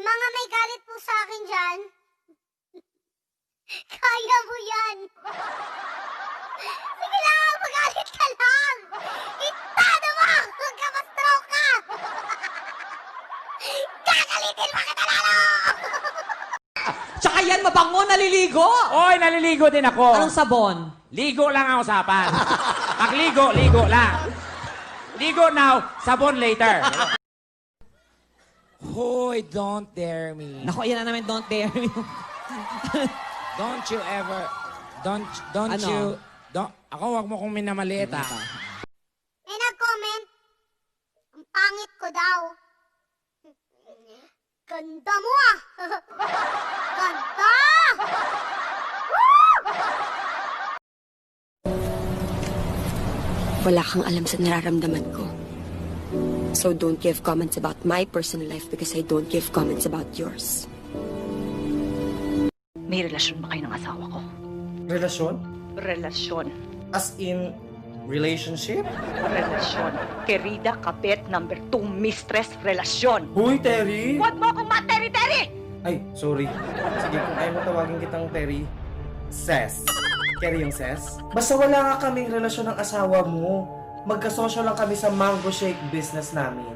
mga may galit po sa akin dyan, kaya mo yan. Sige lang, magalit ka lang. Itado mo! Huwag ka ma-stroke ka! Kakalitin mo kita lalo! Tsaka yan, mabango, naliligo. Oy, naliligo din ako. Anong sabon? Ligo lang ang usapan. Pagligo, ligo lang. Ligo now, sabon later. Hoy, don't dare me. Naku, yan na naman, don't dare me. Don't you ever, don't Ano? you, ako wag mo kong minamaliit ah. May nag-comment, ang pangit ko daw. Ganda mo ah! Ganda! Wala kang alam sa nararamdaman ko. So don't give comments about my personal life because I don't give comments about yours. May relasyon ba kayo ng asawa ko? Relasyon? Relasyon. As in, relationship? Relasyon. Querida Kapit, number 2, mistress, relasyon. Huy, Terry! Huwag mo akong materi-teri! Ay, sorry. Sige, kung ayaw mo tawagin kitang Terry, Ses. Terry yung Ses? Basta wala nga kaming relasyon ng asawa mo. Magkasosyo lang kami sa mango shake business namin.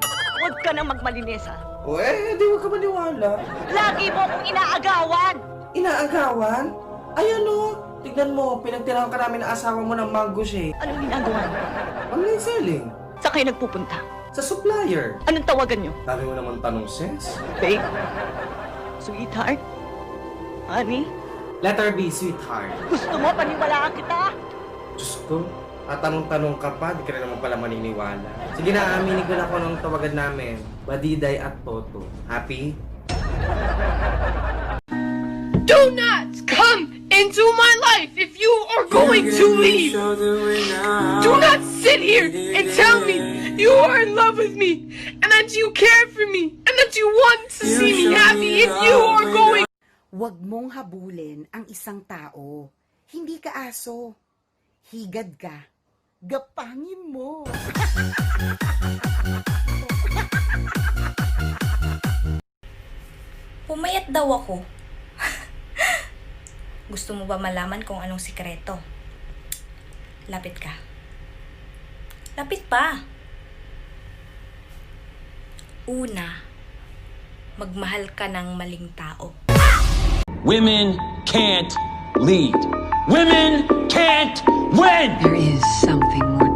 Huwag ka nang magmalinis, ha? O di wag ka maniwala. Lagi mo akong inaagawan! Inaagawan? Ay tignan mo, pinagtirahan ka namin ng asawa mo ng mango shake. Anong ginagawa niyo? Online selling. Saan kayo nagpupunta? Sa supplier. Anong tawagan niyo? Dami mo naman tanong, Ses. Babe? Sweetheart? Honey? Letter B, sweetheart. Gusto mo paniwalaan kita? Diyos ko, tanong-tanong ka pa, di ka rin naman pala maniniwala. Sige na, aminin ko na kung anong tawagan namin. Badiday at Toto. Happy? Do not come into my life if you are going to leave. Do not sit here and tell me you are in love with me and that you care for me and that you want to see me happy if you are going. Huwag mong habulin ang isang tao. Hindi ka aso. Higad ka. Gapangin mo. Pumayat daw ako. Gusto mo ba malaman kung anong sikreto? Lapit ka. Lapit pa. Una, magmahal ka ng maling tao. Women can't lead. Women can't win! There is something more